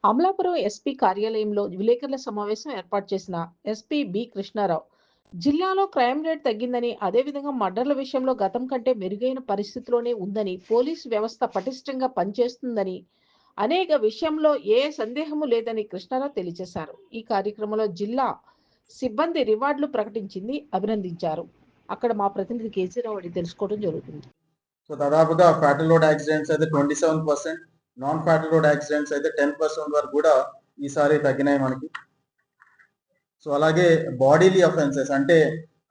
Amalapuram SP కార్యాలయంలో విలేకరుల సమావేశం ఏర్పాటు చేసిన ఎస్పీ బి కృష్ణారావు జిల్లాలో క్రైమ్ రేట్ తగ్గిందని, అదేవిధంగా మర్డర్ల విషయంలో గతం కంటే మెరుగైన పరిస్థితిలోనే ఉందని, పోలీసు వ్యవస్థ పటిష్టంగా పనిచేస్తుందని, అనేక విషయంలో ఏ సందేహము లేదని కృష్ణారావు తెలియజేశారు. ఈ కార్యక్రమంలో జిల్లా సిబ్బంది రివార్డులు ప్రకటించింది అభినందించారు. అక్కడ మా ప్రతినిధి కేసీరావు అడిగి తెలుసుకోవడం జరుగుతుంది. సో దాదాపుగా ఫ్యాటల్ రోడ్ యాక్సిడెంట్స్ అయితే 27%, నాన్ ఫ్యాటల్ రోడ్ యాక్సిడెంట్స్ అయితే 10% వరకు కూడా ఈసారి తగ్గినాయి మనకి. సో అలాగే బాడీలీ అఫెన్సెస్ అంటే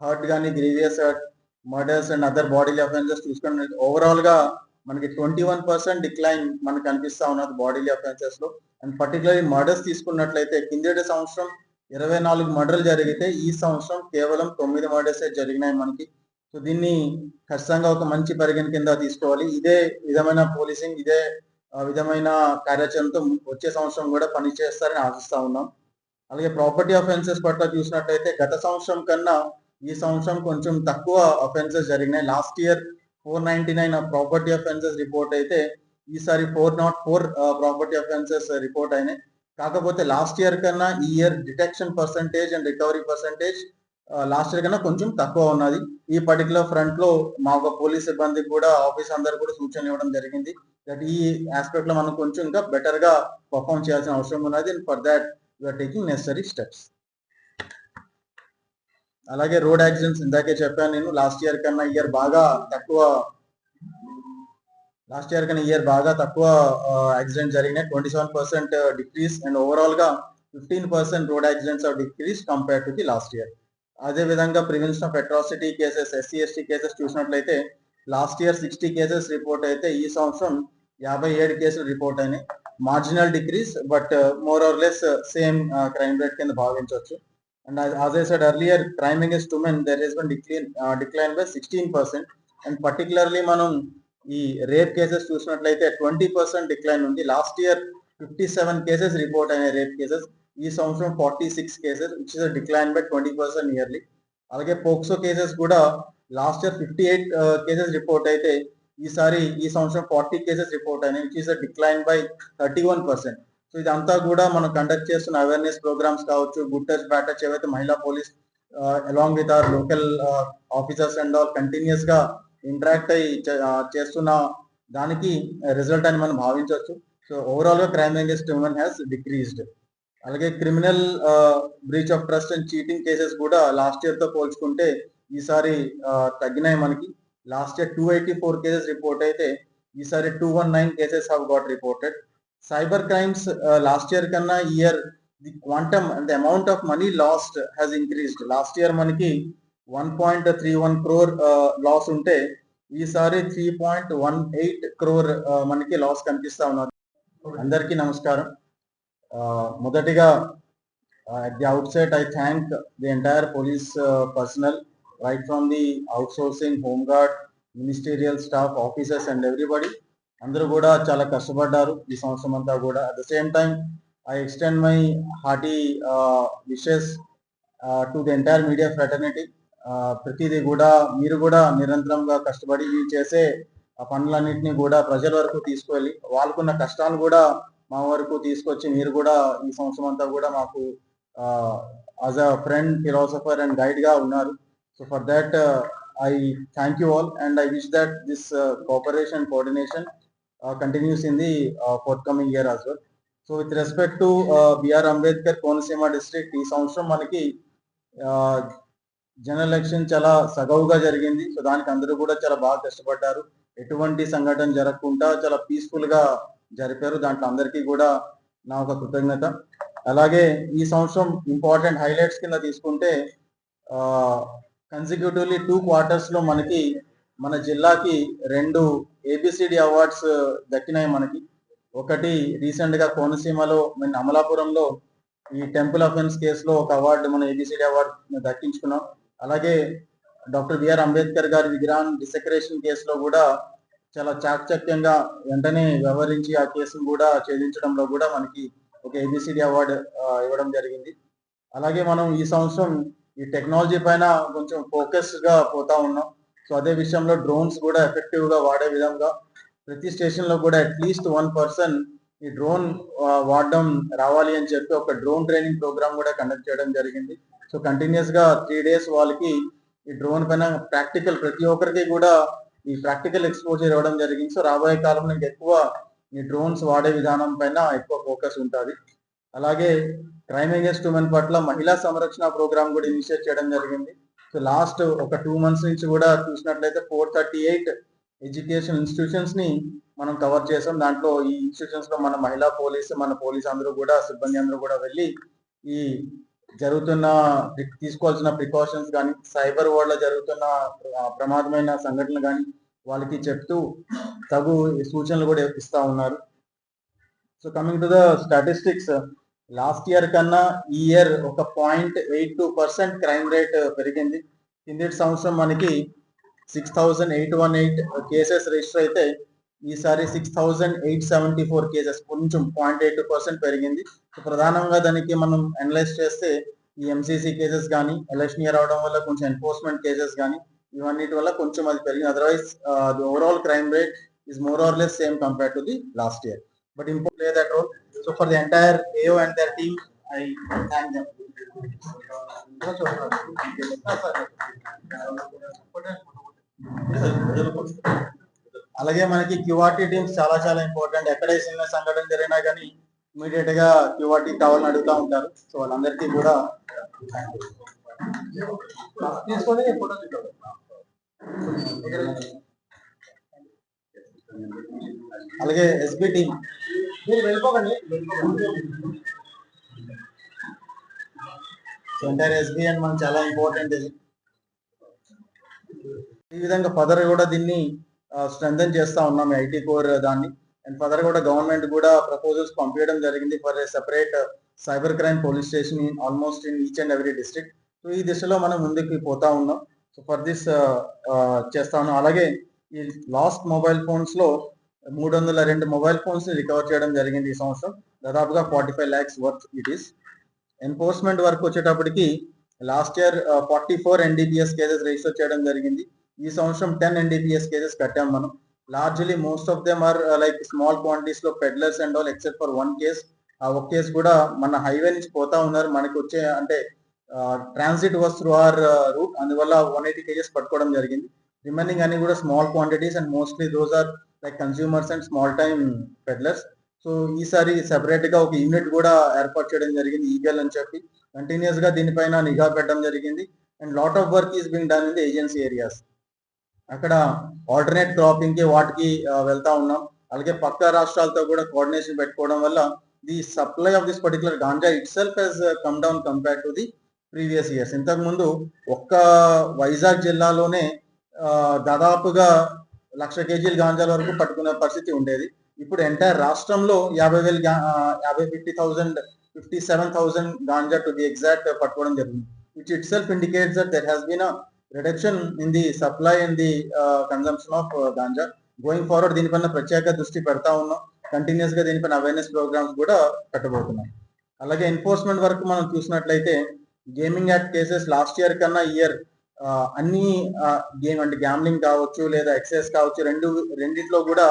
హర్ట్ కానీ grievous hurt, murders and other bodily offences చూసుకుని ఓవరాల్ గా మనకి 21% డిక్లైన్ మనకు కనిపిస్తా ఉన్నది బాడీలీ అఫెన్సెస్ లో. అండ్ పర్టికులర్లీ మర్డర్స్ తీసుకున్నట్లయితే కిందటి సంవత్సరం 24 మర్డర్లు జరిగితే ఈ సంవత్సరం కేవలం 9 మర్డర్స్ జరిగినాయి మనకి. సో దీన్ని ఖచ్చితంగా ఒక మంచి పరిగణ కింద తీసుకోవాలి. ఇదే విధమైన పోలీసింగ్, ఇదే విధమైన కార్యాచరణతో వచ్చే సంవత్సరం కూడా పనిచేస్తారని ఆశిస్తా ఉన్నాం. అలాగే ప్రాపర్టీ అఫెన్సెస్ పట్ల చూసినట్లయితే గత సంవత్సరం కన్నా ఈ సంవత్సరం కొంచెం తక్కువ అఫెన్సెస్ జరిగినాయి. Last year 499 property offences report అయితే ఈసారి 404 ప్రాపర్టీ అఫెన్సెస్ రిపోర్ట్ అయినాయి. కాకపోతే లాస్ట్ ఇయర్ కన్నా ఈ year detection percentage and recovery percentage last year కన్నా కొంచెం తక్కువ ఉన్నది. ఈ పర్టికులర్ ఫ్రంట్ లో మా ఒక పోలీస్ సిబ్బంది కూడా ఆఫీస్ అందరు కూడా సూచనలు ఇవ్వడం జరిగింది దట్ ఈ ఆస్పెక్ట్ లో మనం కొంచెం ఇంకా బెటర్ గా పర్ఫామ్ చేయాల్సిన అవసరం ఉన్నది. For that you're taking necessary steps. అలాగే రోడ్ యాక్సిడెంట్స్ ఇందాకే చెప్పాను నేను, లాస్ట్ ఇయర్ కన్నా ఇయర్ బాగా తక్కువ యాక్సిడెంట్ జరిగినాయి. 27% డిక్రీస్ అండ్ ఓవరాల్ గా 15% road accidents are decrease compare to the last year. అదే విధంగా prevention of atrocity cases, SC/ST cases చూసినట్లయితే లాస్ట్ ఇయర్ 60 కేసెస్ రిపోర్ట్ అయితే ఈ సంవత్సరం 57 కేసులు రిపోర్ట్ అయినాయి. Marginal decrease but more or less same crime rate కింద భావించవచ్చు. And as I said earlier, crime against women there has been decline by 16%. And particularly మనం ఈ రేప్ కేసెస్ చూసినట్లయితే 20% డిక్లైన్ ఉంది. లాస్ట్ ఇయర్ 57 కేసెస్ రిపోర్ట్ అయిన rape cases, ఈ సంవత్సరం 46 cases which is decline by 20% yearly. అలాగే పోక్సో కేసెస్ కూడా last year 58 cases report అయితే ఈసారి ఈ సంవత్సరం 40 కేసెస్ రిపోర్ట్ అయినాయి which is decline by 31%. So ఇదంతా కూడా మనం కండక్ట్ చేస్తున్న అవేర్నెస్ ప్రోగ్రామ్స్ కావచ్చు, గుడ్ టచ్ బ్యాడ్ టచ్ ఏవైతే మహిళా police along with our local officers and all continuous గా ఇంటరాక్ట్ అయ్యి చేస్తున్న దానికి రిజల్ట్ అని మనం భావించవచ్చు. సో ఓవరాల్ గా crime against women has decreased. అలాగే criminal breach of trust and cheating cases కూడా లాస్ట్ ఇయర్ తో పోల్చుకుంటే ఈసారి తగ్గినాయి మనకి. లాస్ట్ ఇయర్ 284 కేసెస్ రిపోర్ట్ అయితే ఈసారి 219 cases have got reported. Cyber crimes last year kanna year the quantum and the amount of money lost has increased. Last year manaki 1.31 crore loss unte ఈసారి 3.18 crore మనకి loss కనిపిస్తా ఉన్నది. అందరికీ నమస్కారం. మొదటిగా at the outset I thank the entire police personnel right from the outsourcing, home guard, ministerial staff, officers and everybody. అందరూ కూడా చాలా కష్టపడ్డారు ఈ సంవత్సరం అంతా కూడా. At the same time I extend my hearty wishes to the entire media fraternity. ప్రతిదీ కూడా మీరు కూడా నిరంతరంగా కష్టపడి చేసే ఆ పనులన్నింటినీ కూడా ప్రజల వరకు తీసుకువెళ్ళి వాళ్ళకున్న కష్టాలు కూడా మా వరకు తీసుకొచ్చి మీరు కూడా ఈ సంవత్సరం అంతా కూడా మాకు as a friend, philosopher and guide గా ఉన్నారు. So for that I thank you all and I wish that this cooperation coordination continues in the forthcoming year as well. So with respect to B.R. Ambedkar Konaseema district, ఈ సంవత్సరం మనకి general election చాలా సగవుగా జరిగింది. So దానికి అందరూ కూడా చాలా బాగా కష్టపడ్డారు. ఎటువంటి సంఘటన జరగకుండా చాలా పీస్ఫుల్ గా జరిపారు. దాంట్లో అందరికీ కూడా నా ఒక కృతజ్ఞత. అలాగే ఈ సంవత్సరం ఇంపార్టెంట్ హైలైట్స్ కింద తీసుకుంటే కన్సిక్యూటివ్లీ 2 quarters లో మనకి మన జిల్లాకి 2 ABCD అవార్డ్స్ దక్కినాయి మనకి. ఒకటి రీసెంట్ గా కోనసీమలో అమలాపురంలో ఈ టెంపుల్ అఫెన్స్ కేసులో ఒక అవార్డు, మన ABCD అవార్డు దక్కించుకున్నాం. అలాగే డాక్టర్ బిఆర్ అంబేద్కర్ గారి విగ్రహం డిసెక్రేషన్ కేసులో కూడా చాలా చాకచక్యంగా వెంటనే వ్యవహరించి ఆ కేసును కూడా ఛేదించడంలో కూడా మనకి ఒక ABCD అవార్డు ఇవ్వడం జరిగింది. అలాగే మనం ఈ సంవత్సరం ఈ టెక్నాలజీ పైన కొంచెం ఫోకస్ గా పోతా ఉన్నాం. సో అదే విషయంలో డ్రోన్స్ కూడా ఎఫెక్టివ్ గా వాడే విధంగా ప్రతి స్టేషన్ లో కూడా అట్లీస్ట్ 1 person ఈ డ్రోన్ వాడడం రావాలి అని చెప్పి ఒక డ్రోన్ ట్రైనింగ్ ప్రోగ్రామ్ కూడా కండక్ట్ చేయడం జరిగింది. సో కంటిన్యూస్ గా 3 days వాళ్ళకి ఈ డ్రోన్ పైన ప్రాక్టికల్ ప్రతి ఒక్కరికి కూడా ఈ ప్రాక్టికల్ ఎక్స్పోజర్ ఇవ్వడం జరిగింది. సో రాబోయే కాలంలో ఎక్కువ ఈ డ్రోన్స్ వాడే విధానం పైన ఎక్కువ ఫోకస్ ఉంటుంది. అలాగే క్రైమ్ అగేన్స్ట్ ఉమెన్ పట్ల మహిళా సంరక్షణ ప్రోగ్రామ్ కూడా ఇనిషియేట్ చేయడం జరిగింది. సో లాస్ట్ ఒక 2 months నుంచి కూడా చూసినట్లయితే 438 ఎడ్యుకేషన్ ఇన్స్టిట్యూషన్స్ ని మనం కవర్ చేసాం. దాంట్లో ఈ ఇన్స్టిట్యూషన్స్ లో మన మహిళా పోలీసు, మన పోలీస్ అందరూ కూడా, సిబ్బంది అందరూ కూడా వెళ్ళి ఈ జరుగుతున్న తీసుకోవాల్సిన ప్రికాషన్స్ కానీ, సైబర్ వరల్డ్ లో జరుగుతున్న ప్రమాదమైన సంఘటనలు కానీ వాళ్ళకి చెప్తూ తగు సూచనలు కూడా ఇస్తా ఉన్నారు. So coming to the statistics, last year కన్నా ఈ ఇయర్ ఒక 0.82% క్రైమ్ రేట్ పెరిగింది. కిందటి సంవత్సరం మనకి 6,818 కేసెస్ రిజిస్టర్ అయితే ఈసారి 6,874 కేసెస్, కొంచెం 0.82% పెరిగింది. సో ప్రధానంగా దానికి మనం అనలైజ్ చేస్తే ఈ ఎంసీసీ కేసెస్ కానీ, ఎలక్షన్ ఇయర్ అవడం వల్ల కొంచెం ఎన్ఫోర్స్మెంట్ కేసెస్ కానీ ఇవన్నిటి వల్ల కొంచెం అది పెరిగింది. Otherwise the overall crime rate is more or less same compared to the last year. But important play that role. So for the entire AO and their team, I thank them. అలాగే మనకి QRT teams చాలా చాలా important. ఎక్కడ చిన్న సంఘటన జరిగినా కానీ immediate గా క్యూఆర్టీ కావాలని అడుగుతూ ఉంటారు. సో వాళ్ళందరికీ కూడా అలాగే SB team entire SB and మనకు చాలా ఇంపార్టెంట్ ఇది. ఈ విధంగా ఫర్దర్ కూడా దీన్ని స్ట్రెంథెన్ చేస్తా ఉన్నాం ఐటీ కోర్ దాన్ని. అండ్ ఫర్దర్ కూడా గవర్నమెంట్ కూడా ప్రపోజల్స్ పంపించడం జరిగింది for a separate cyber crime police station in almost in each and every district. So ఈ దిశలో మనం ముందుకు పోతా ఉన్నాం. సో ఫర్ దిస్ చేస్తా ఉన్నాం. అలాగే ఈ లాస్ట్ మొబైల్ ఫోన్స్ లో 302 మొబైల్ ఫోన్స్ ని రికవర్ చేయడం జరిగింది ఈ సంవత్సరం. దాదాపుగా 45 lakhs worth it is. Enforcement work వచ్చేటప్పటికి last year 44 NDPS cases register చేయడం జరిగింది. ఈ సంవత్సరం 10 NDPS కేసెస్ కట్టాం మనం. Largely most of them are like small quantities లో peddlers and all, except for 1 case. ఆ ఒక కేసు కూడా మన హైవే నుంచి పోతా ఉన్నారు, మనకి వచ్చే అంటే transit was through our route, అందువల్ల 180 కేజెస్ పట్టుకోవడం జరిగింది. రిమైనింగ్ అన్ని కూడా small quantities and mostly those are like consumers and small time peddlers. So ఈసారి సెపరేట్ గా ఒక యూనిట్ కూడా ఏర్పాటు చేయడం జరిగింది, ఈగల్ అని చెప్పి. కంటిన్యూస్ గా దీనిపైన నిఘా పెట్టడం జరిగింది. And lot of work is being done in the agency areas. అక్కడ ఆల్టర్నేట్ క్రాపింగ్ కి వాటికి వెళ్తా ఉన్నాం. అలాగే పక్క రాష్ట్రాలతో కూడా కోఆర్డినేషన్ పెట్టుకోవడం వల్ల the supply of this particular ganja itself has come down compare to the previous years. ఇంతకు ముందు ఒక్క వైజాగ్ జిల్లాలోనే దాదాపుగా 1,00,000 కేజీలు గాంజాల వరకు పట్టుకునే పరిస్థితి ఉండేది. ఇప్పుడు ఎంటైర్ రాష్ట్రంలో 57,000 గాంజా టు ది ఎగ్జాక్ట్ పట్టుకోవడం జరిగింది, which itself indicates that there has been a reduction in the supply and the consumption of ganja. Going forward దీనిపైన ప్రత్యేక దృష్టి పెడతా ఉన్నాం. కంటిన్యూస్ గా దీనిపైన అవేర్నెస్ ప్రోగ్రామ్స్ కూడా పెట్టబోతున్నాం. అలాగే ఎన్ఫోర్స్మెంట్ వర్క్ మనం చూసినట్లయితే gaming act cases last year కన్నా ఇయర్ అన్ని గేమ్ అంటే గ్యామ్లింగ్ కావచ్చు లేదా ఎక్సైజ్ కావచ్చు, రెండిట్లో కూడా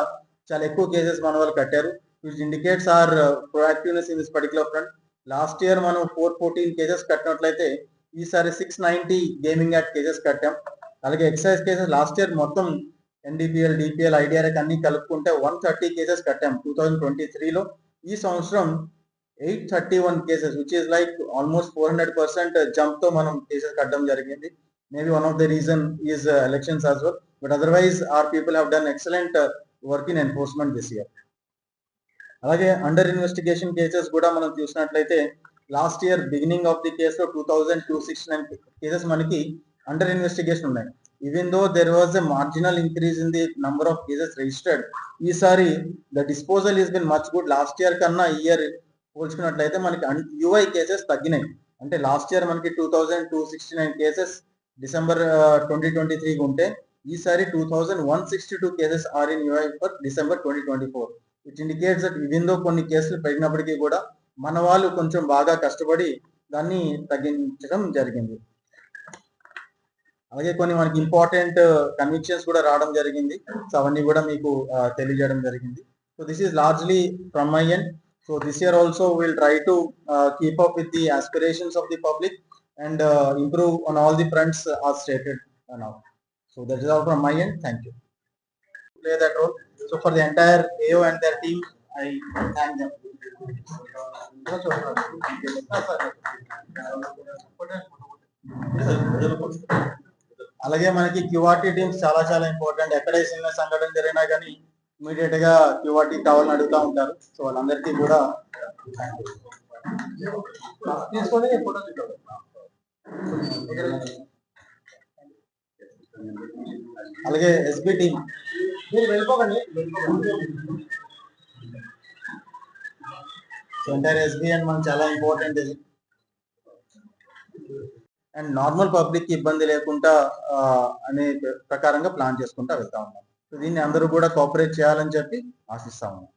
చాలా ఎక్కువ కేసెస్ మన వాళ్ళు కట్టారు, which indicates our proactiveness in this particular front. Last year మనం 414 కేసెస్ కట్టినట్లయితే ఈసారి 690 గేమింగ్ యాక్ట్ కేసెస్ కట్టాం. అలాగే ఎక్సైజ్ కేసెస్ లాస్ట్ ఇయర్ మొత్తం NDPL, DPL, IDRA అన్ని కలుపుకుంటే 130 కేసెస్ కట్టాం 2023లో. ఈ సంవత్సరం 831 cases, which is like almost 400% jump తో మనం కేసెస్ కట్టడం జరిగింది. Maybe one of the reason is elections as well, but otherwise our people have done excellent work in enforcement this year. అలాగే అండర్ ఇన్వెస్టిగేషన్ కేసెస్ కూడా మనం చూసినట్లయితే last year beginning of the case లో 2,269 cases మనకి under investigation ఉన్నాయి. Even though there was a marginal increase in the number of cases registered, ఈసారి the disposal is been much good. Last year కన్నా ఈ year పోల్చుకున్నట్లయితే మనకి UI cases తగ్గినాయి. అంటే last year మనకి 2,269 కేసెస్ డిసెంబర్ 2023 ఉంటే ఈసారి 2,162 cases are in UI for December 2024, which indicates that even దో కొన్ని కేసులు పెరిగినప్పటికీ కూడా మన వాళ్ళు కొంచెం బాగా కష్టపడి దాన్ని తగ్గించడం జరిగింది. అలాగే కొన్ని మనకి ఇంపార్టెంట్ కన్విక్షన్స్ కూడా రావడం జరిగింది. సో అవన్నీ కూడా మీకు తెలియజేయడం జరిగింది. So this is largely from my end. So this year also we'll try to keep up with the aspirations of the public and improve on all the fronts as stated now. So that is all from my end. Thank you. Play that role. So for the entire AO and their team, I thank them. అలాగే మనకి QRT teams చాలా చాలా important. ఎక్కడ చిన్న సంఘటన జరిగినా కానీ immediate గా క్యూఆర్టీ కావాలని అడుగుతూ ఉంటారు. సో వాళ్ళందరికీ కూడా తీసుకొని అలాగే ఎస్బి టీమ్ మీరు వెళ్ళిపోకండి. సో ఎంటైర్ ఎస్బి అండ్ మనకు చాలా ఇంపార్టెంట్ ఇది. అండ్ నార్మల్ పబ్లిక్ కి ఇబ్బంది లేకుండా అనే ప్రకారంగా ప్లాన్ చేసుకుంటా వెళ్తా ఉన్నాం. సో దీన్ని అందరూ కూడా కోఆపరేట్ చేయాలని చెప్పి ఆశిస్తా ఉన్నాం.